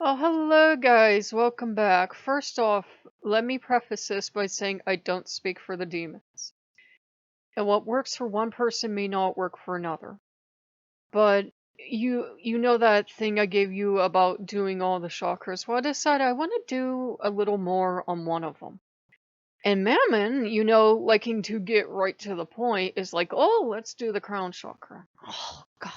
Oh, hello, guys. Welcome back. First off, let me preface this by saying I don't speak for the demons. And what works for one person may not work for another. But you know that thing I gave you about doing all the chakras? Well, I decided I want to do a little more on one of them. And Mammon, liking to get right to the point, is like, oh, let's do the crown chakra. Oh, God.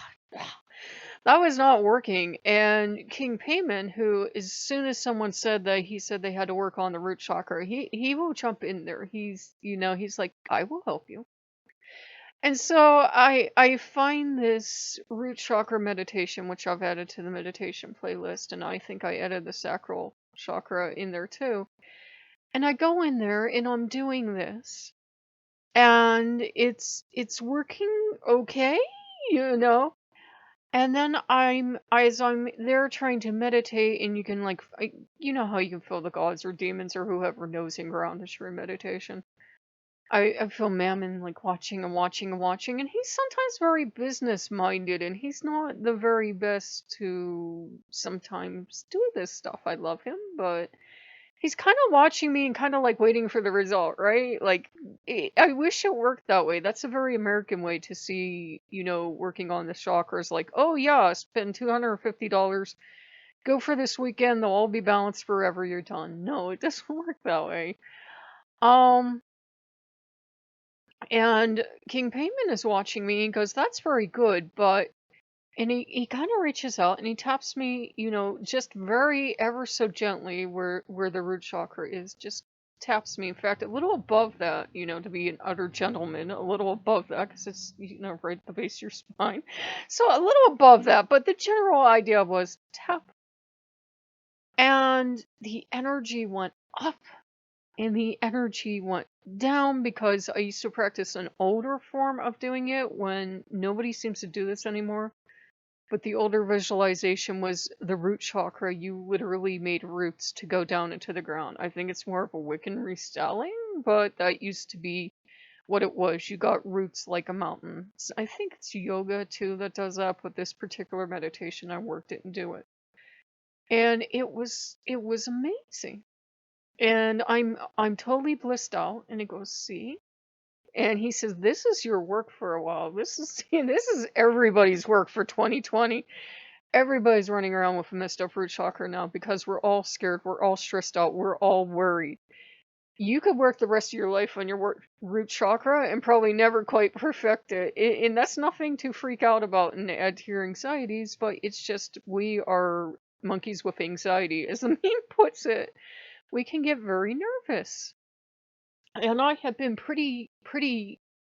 That was not working. And King Paimon, who, as soon as someone said that he said they had to work on the root chakra, he will jump in there. He's like, I will help you. And so I find this root chakra meditation, which I've added to the meditation playlist, and I think I added the sacral chakra in there too. And I go in there and I'm doing this, and it's working okay, you know. And then as I'm there trying to meditate, and you can you know how you can feel the gods or demons or whoever nosing around as you're in meditation. I feel Mammon like watching and watching and watching, and he's sometimes very business minded, and he's not the very best to sometimes do this stuff. I love him, but he's kind of watching me and kind of like waiting for the result, right? I wish it worked that way. That's a very American way to see, working on the chakras. Like, oh yeah, spend $250, go for this weekend, they'll all be balanced forever, you're done. No, it doesn't work that way. Um, and King Payman is watching me and goes, that's very good, but and he kind of reaches out and he taps me, just very ever so gently where the root chakra is, just taps me. In fact, a little above that, to be an utter gentleman, a little above that because it's, right at the base of your spine. So a little above that, but the general idea was tap. And the energy went up and the energy went down because I used to practice an older form of doing it when nobody seems to do this anymore. But the older visualization was the root chakra. You literally made roots to go down into the ground. I think it's more of a Wiccan restyling, but that used to be what it was. You got roots like a mountain. I think it's yoga too that does that, but this particular meditation I worked it and do it. And it was amazing. And I'm totally blissed out, and it goes, see? And he says, this is your work for a while. This is everybody's work for 2020. Everybody's running around with a messed up root chakra now because we're all scared, we're all stressed out, we're all worried. You could work the rest of your life on your root chakra and probably never quite perfect it. And that's nothing to freak out about and add to your anxieties, but it's just we are monkeys with anxiety. As the meme puts it, we can get very nervous. And I had been pretty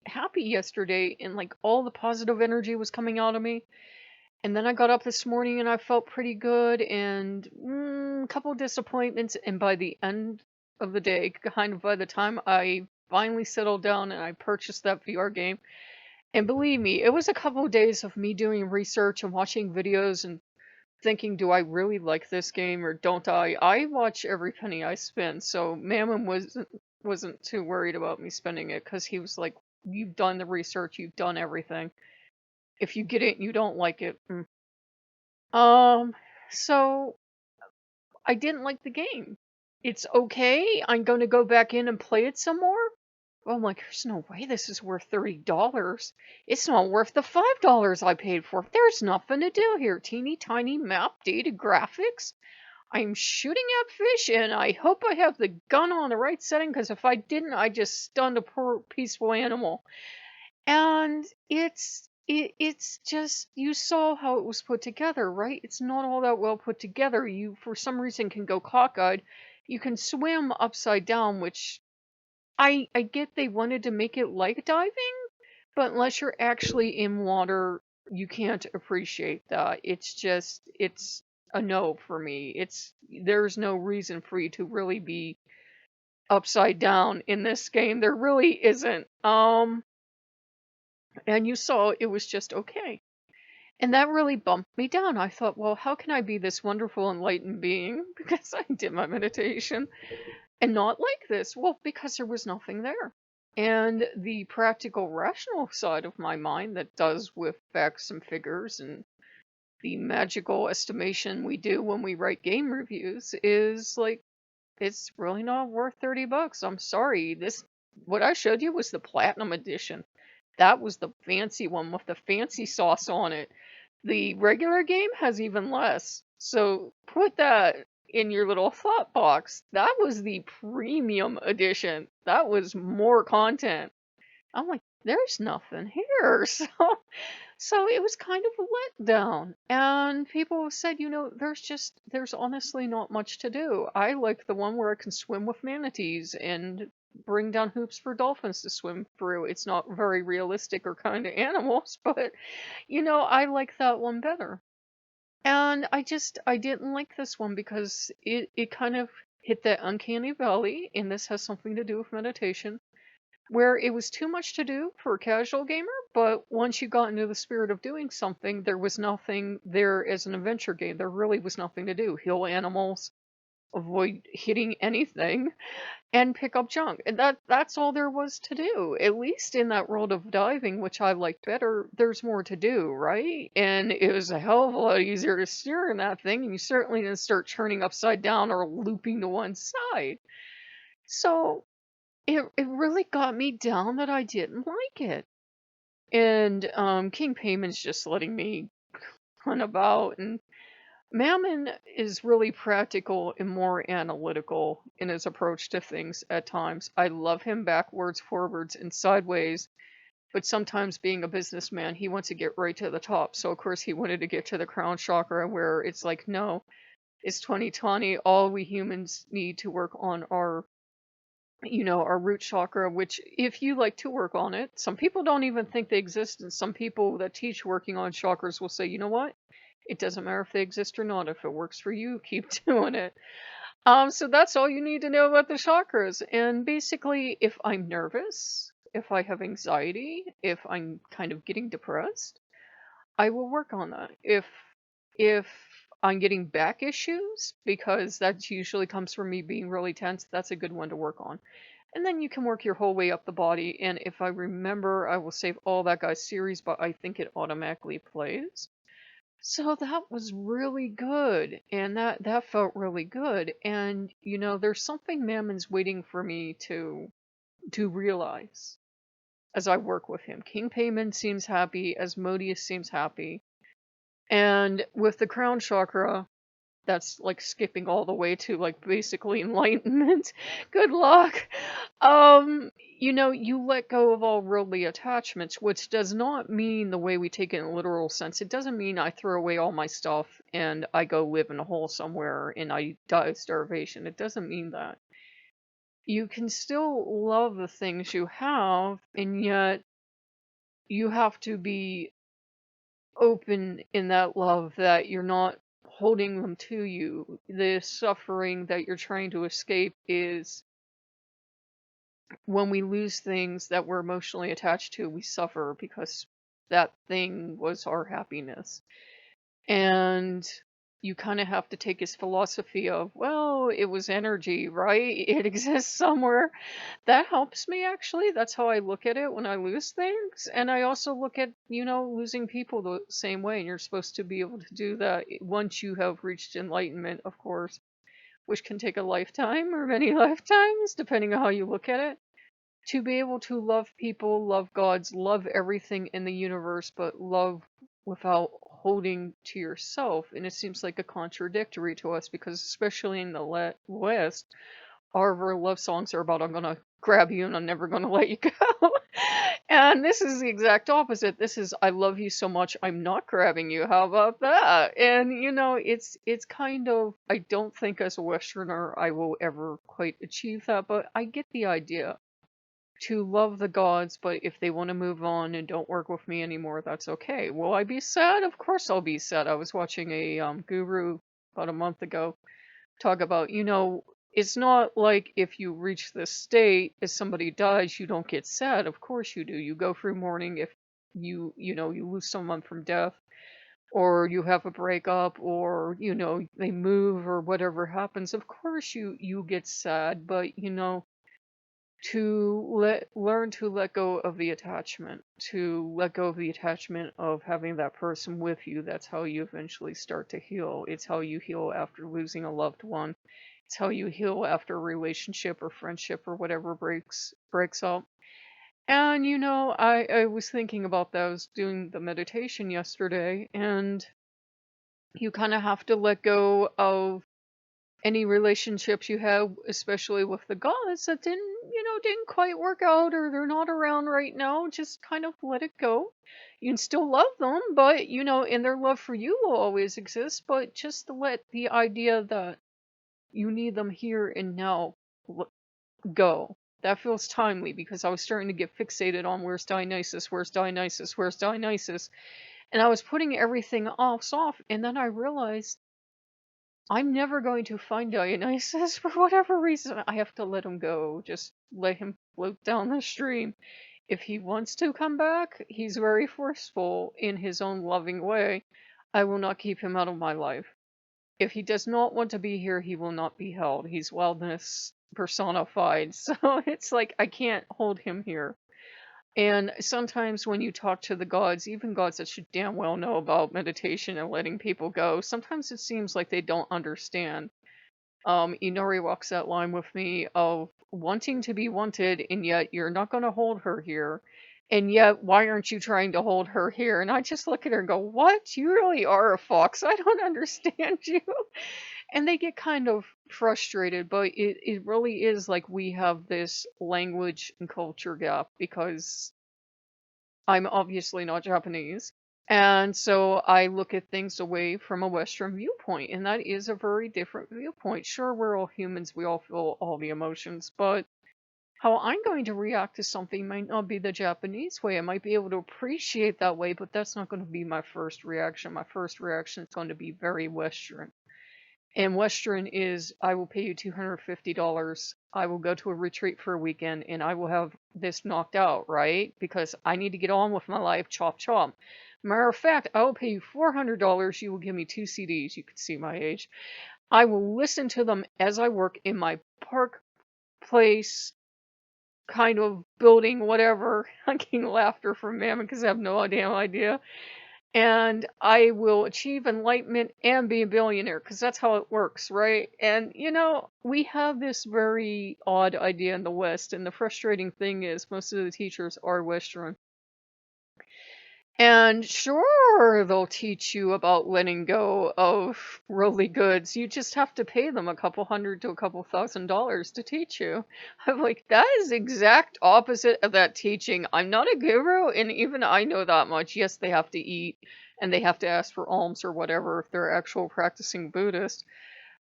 happy yesterday, and like all the positive energy was coming out of me. And then I got up this morning and I felt pretty good, and a couple of disappointments. And by the end of the day, kind of by the time I finally settled down and I purchased that VR game, and believe me, it was a couple of days of me doing research and watching videos and thinking, do I really like this game or don't I? I watch every penny I spend, so Mammon wasn't too worried about me spending it because he was like, you've done the research, you've done everything. If you get it and you don't like it, Um, so I didn't like the game. It's okay. I'm going to go back in and play it some more. Well, I'm like, there's no way this is worth $30. It's not worth the $5 I paid for. There's nothing to do here. Teeny tiny map, dated graphics. I'm shooting at fish, and I hope I have the gun on the right setting, because if I didn't, I just stunned a poor peaceful animal. And it's just, you saw how it was put together, right? It's not all that well put together. You, for some reason, can go cockeyed. You can swim upside down, which I get they wanted to make it like diving, but unless you're actually in water, you can't appreciate that. It's a no for me. There's no reason for you to really be upside down in this game. There really isn't. And you saw it was just okay. And that really bumped me down. I thought, well, how can I be this wonderful, enlightened being because I did my meditation and not like this? Well, because there was nothing there. And the practical, rational side of my mind that does with facts and figures and, the magical estimation we do when we write game reviews is like, it's really not worth $30. I'm sorry. What I showed you was the platinum edition. That was the fancy one with the fancy sauce on it. The regular game has even less. So put that in your little thought box. That was the premium edition. That was more content. I'm like, there's nothing here. So it was kind of a letdown. And people said, there's honestly not much to do. I like the one where I can swim with manatees and bring down hoops for dolphins to swim through. It's not very realistic or kind of animals, but I like that one better. And I didn't like this one because it kind of hit that uncanny valley, and this has something to do with meditation, where it was too much to do for a casual gamer, but once you got into the spirit of doing something, there was nothing there as an adventure game. There really was nothing to do. Heal animals, avoid hitting anything, and pick up junk. And that's all there was to do. At least in that world of diving, which I liked better, there's more to do, right? And it was a hell of a lot easier to steer in that thing, and you certainly didn't start turning upside down or looping to one side. So it really got me down that I didn't like it. And King Payment's just letting me run about, and Mammon is really practical and more analytical in his approach to things at times. I love him backwards, forwards, and sideways, but sometimes being a businessman, he wants to get right to the top. So of course he wanted to get to the crown chakra, where it's like, no, it's 2020. All we humans need to work on our root chakra, which if you like to work on it, some people don't even think they exist, and some people that teach working on chakras will say, you know what? It doesn't matter if they exist or not. If it works for you, keep doing it. So that's all you need to know about the chakras. And basically, if I'm nervous, if I have anxiety, if I'm kind of getting depressed, I will work on that. If I'm getting back issues, because that usually comes from me being really tense, that's a good one to work on. And then you can work your whole way up the body. And if I remember, I will save all that guy's series, but I think it automatically plays. So that was really good. And that felt really good. And there's something Mammon's waiting for me to realize as I work with him. King Paimon seems happy, Asmodeus seems happy. And with the crown chakra, that's like skipping all the way to like basically enlightenment. Good luck. You let go of all worldly attachments, which does not mean the way we take it in a literal sense. It doesn't mean I throw away all my stuff and I go live in a hole somewhere and I die of starvation. It doesn't mean that. You can still love the things you have, and yet you have to be open in that love, that you're not holding them to you. The suffering that you're trying to escape is when we lose things that we're emotionally attached to, we suffer because that thing was our happiness. And you kind of have to take his philosophy of, well, it was energy, right? It exists somewhere. That helps me, actually. That's how I look at it when I lose things. And I also look at, losing people the same way. And you're supposed to be able to do that once you have reached enlightenment, of course, which can take a lifetime or many lifetimes, depending on how you look at it. To be able to love people, love gods, love everything in the universe, but love without holding to yourself. And it seems like a contradictory to us, because especially in the West, all of our love songs are about, I'm gonna grab you and I'm never gonna let you go. And this is the exact opposite. This is, I love you so much, I'm not grabbing you. How about that? And it's kind of, I don't think as a Westerner I will ever quite achieve that, but I get the idea. To love the gods, but if they want to move on and don't work with me anymore, that's okay. Will I be sad? Of course I'll be sad. I was watching a guru about a month ago talk about, it's not like if you reach this state, if somebody dies, you don't get sad. Of course you do. You go through mourning if you lose someone from death, or you have a breakup, or, they move or whatever happens. Of course you get sad, but, to learn to let go of the attachment, to let go of the attachment of having that person with you. That's how you eventually start to heal. It's how you heal after losing a loved one. It's how you heal after a relationship or friendship or whatever breaks up. And I was thinking about that. I was doing the meditation yesterday, and you kind of have to let go of any relationships you have, especially with the gods that didn't quite work out, or they're not around right now. Just kind of let it go. You can still love them, but and their love for you will always exist, but just to let the idea that you need them here and now go. That feels timely, because I was starting to get fixated on where's Dionysus, where's Dionysus, where's Dionysus, and I was putting everything off, and then I realized I'm never going to find Dionysus for whatever reason. I have to let him go. Just let him float down the stream. If he wants to come back, he's very forceful in his own loving way. I will not keep him out of my life. If he does not want to be here, he will not be held. He's wildness personified. So it's like I can't hold him here. And sometimes when you talk to the gods, even gods that should damn well know about meditation and letting people go, sometimes it seems like they don't understand. Inori walks that line with me of wanting to be wanted, and yet you're not going to hold her here. And yet, why aren't you trying to hold her here? And I just look at her and go, what? You really are a fox. I don't understand you. And they get kind of frustrated, but it really is like we have this language and culture gap, because I'm obviously not Japanese. And so I look at things away from a Western viewpoint, and that is a very different viewpoint. Sure, we're all humans, we all feel all the emotions, but how I'm going to react to something might not be the Japanese way. I might be able to appreciate that way, but that's not going to be my first reaction. My first reaction is going to be very Western. And Western is, I will pay you $250. I will go to a retreat for a weekend, and I will have this knocked out, right? Because I need to get on with my life, chop chop. Matter of fact, I will pay you $400. You will give me 2 CDs. You can see my age. I will listen to them as I work in my park place kind of building, whatever. I'm getting laughter from Mammon because I have no damn idea. And I will achieve enlightenment and be a billionaire, because that's how it works, right? And we have this very odd idea in the West, and the frustrating thing is most of the teachers are Western. And sure, they'll teach you about letting go of worldly goods. You just have to pay them a couple hundred to a couple $1,000s to teach you. I'm like, that is exact opposite of that teaching. I'm not a guru, and even I know that much. Yes, they have to eat, and they have to ask for alms or whatever if they're actual practicing Buddhist.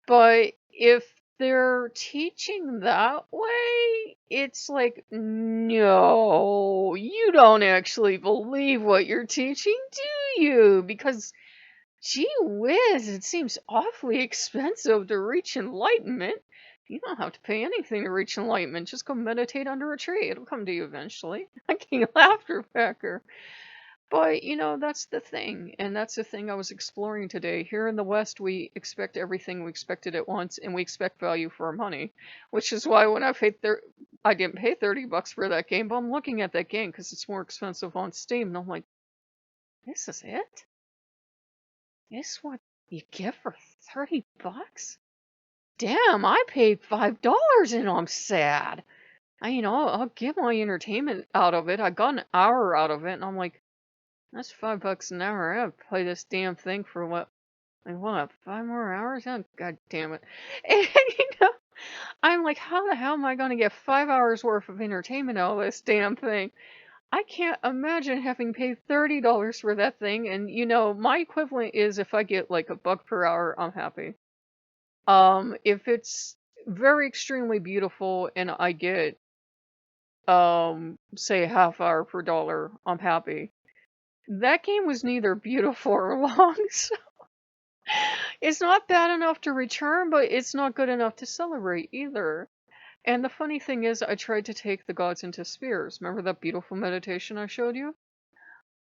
But if they're teaching that way, it's like, no, you don't actually believe what you're teaching, do you? Because, gee whiz, it seems awfully expensive to reach enlightenment. You don't have to pay anything to reach enlightenment. Just go meditate under a tree. It'll come to you eventually. I can't laughter pecker. But, that's the thing. And that's the thing I was exploring today. Here in the West, we expect everything. We expect it at once, and we expect value for our money. Which is why when I didn't pay $30 for that game, but I'm looking at that game because it's more expensive on Steam. And I'm like, this is it? This is what you get for $30? Damn, I paid $5 and I'm sad. I'll get my entertainment out of it. I got an hour out of it, and I'm like, that's $5 an hour. I have to play this damn thing for what? 5 more hours? Oh, God damn it. And, I'm like, how the hell am I going to get 5 hours worth of entertainment out of this damn thing? I can't imagine having paid $30 for that thing. And, my equivalent is if I get like $1 per hour, I'm happy. If it's very extremely beautiful and I get, say, a half hour per dollar, I'm happy. That game was neither beautiful or long, so it's not bad enough to return, but it's not good enough to celebrate either. And the funny thing is, I tried to take the gods into spheres. Remember that beautiful meditation I showed you?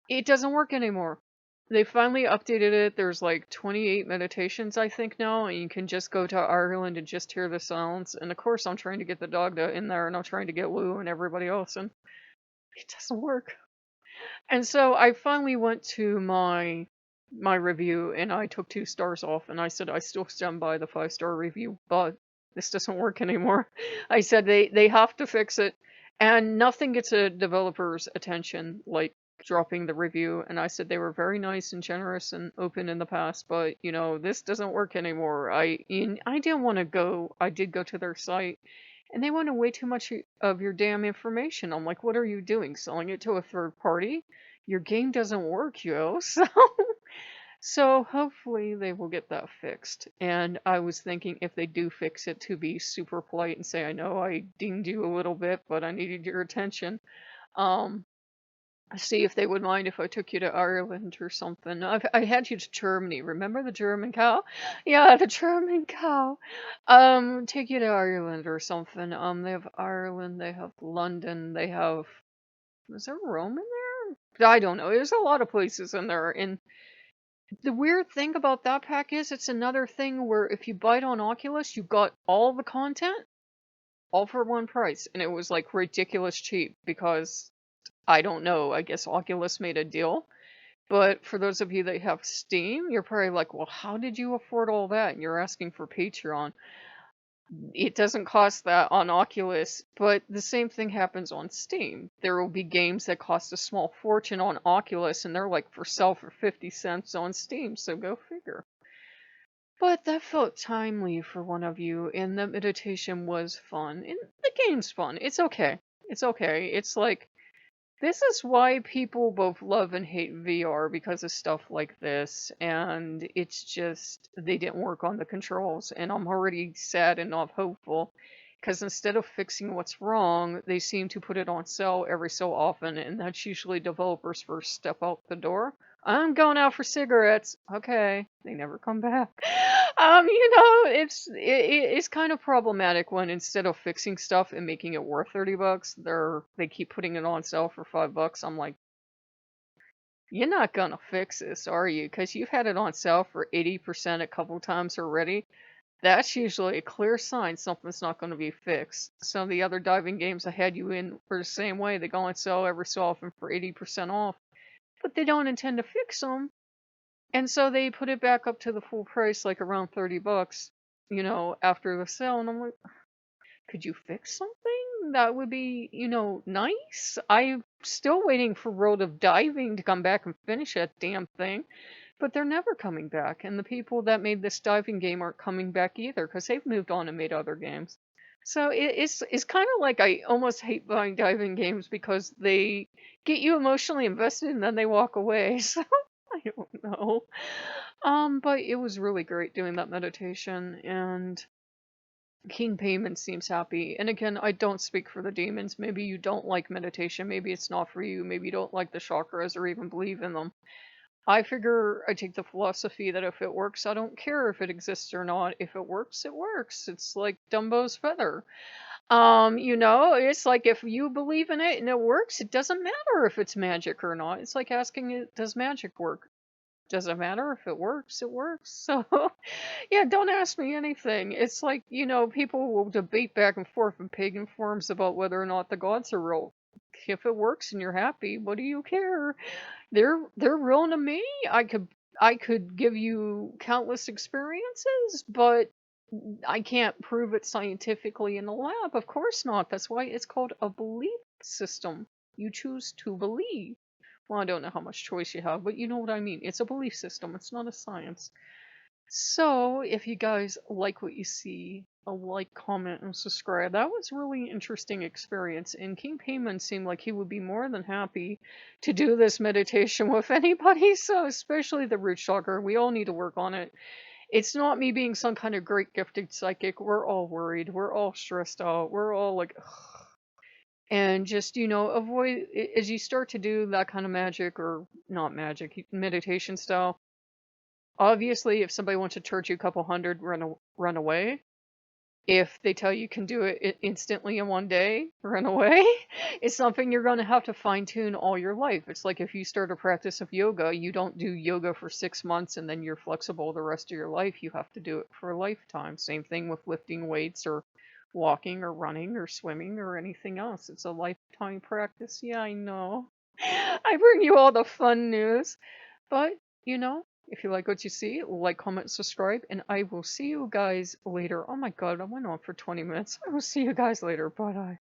It doesn't work anymore. They finally updated it. There's like 28 meditations, I think, now, and you can just go to Ireland and just hear the sounds. And of course, I'm trying to get the dog in there, and I'm trying to get Lou and everybody else, and it doesn't work. And so I finally went to my review, and I took 2 stars off, and I said I still stand by the 5-star review, but this doesn't work anymore. I said they have to fix it, and nothing gets a developer's attention like dropping the review. And I said they were very nice and generous and open in the past, but this doesn't work anymore. I didn't want to go. I did go to their site, and they wanted way too much of your damn information. I'm like, what are you doing? Selling it to a third party? Your game doesn't work, yo. So hopefully they will get that fixed. And I was thinking if they do fix it, to be super polite and say, I know I dinged you a little bit, but I needed your attention. Um, See if they would mind if I took you to Ireland or something. I had you to Germany. Remember the German cow? Yeah, the German cow. Take you to Ireland or something. They have Ireland, they have London, they have. Is there Rome in there? I don't know. There's a lot of places in there. And the weird thing about that pack is it's another thing where if you buy it on Oculus, you got all the content all for one price. And it was like ridiculous cheap because I don't know. I guess Oculus made a deal. But for those of you that have Steam, you're probably like, well, how did you afford all that? And you're asking for Patreon. It doesn't cost that on Oculus, but the same thing happens on Steam. There will be games that cost a small fortune on Oculus, and they're like for sale for 50 cents on Steam, so go figure. But that felt timely for one of you, and the meditation was fun. And the game's fun. It's okay. It's okay. It's like, this is why people both love and hate VR, because of stuff like this, and it's just they didn't work on the controls, and I'm already sad and not hopeful, because instead of fixing what's wrong, they seem to put it on sale every so often, and that's usually developers' first step out the door. I'm going out for cigarettes. Okay, they never come back. It's kind of problematic when instead of fixing stuff and making it worth $30, they keep putting it on sale for $5. I'm like, you're not gonna fix this, are you? Because you've had it on sale for 80% a couple times already. That's usually a clear sign something's not going to be fixed. Some of the other diving games I had you in were the same way. They go on sale every so often for 80% off, but they don't intend to fix them. And so they put it back up to the full price, like around $30, after the sale. And I'm like, could you fix something? That would be, nice. I'm still waiting for World of Diving to come back and finish that damn thing. But they're never coming back. And the people that made this diving game aren't coming back either, because they've moved on and made other games. So it's kind of like I almost hate buying diving games because they get you emotionally invested and then they walk away. So I don't know. But it was really great doing that meditation, and King Paimon seems happy. And again, I don't speak for the demons. Maybe you don't like meditation. Maybe it's not for you. Maybe you don't like the chakras or even believe in them. I figure I take the philosophy that if it works, I don't care if it exists or not. If it works, it works. It's like Dumbo's feather. It's like if you believe in it and it works, it doesn't matter if it's magic or not. It's like asking it, does magic work? Doesn't matter if it works, it works. So, yeah, don't ask me anything. It's like, people will debate back and forth in pagan forums about whether or not the gods are real. If it works and you're happy, what do you care? They're real to me. I could give you countless experiences, but I can't prove it scientifically in a lab. Of course not. That's why it's called a belief system. You choose to believe. Well, I don't know how much choice you have, but you know what I mean. It's a belief system. It's not a science. So, if you guys like what you see, a like, comment, and subscribe. That was really interesting experience, and King Paimon seemed like he would be more than happy to do this meditation with anybody, so especially the root chakra. We all need to work on it. It's not me being some kind of great gifted psychic. We're all worried. We're all stressed out. We're all like, ugh. And just, avoid, as you start to do that kind of magic, or not magic, meditation style, obviously, if somebody wants to charge you a couple hundred, run away. If they tell you can do it instantly in one day, run away. It's something you're going to have to fine tune all your life. It's like if you start a practice of yoga, you don't do yoga for 6 months and then you're flexible the rest of your life. You have to do it for a lifetime. Same thing with lifting weights or walking or running or swimming or anything else. It's a lifetime practice. Yeah, I know. I bring you all the fun news. But, if you like what you see, like, comment, subscribe, and I will see you guys later. Oh my god, I went on for 20 minutes. I will see you guys later. Bye.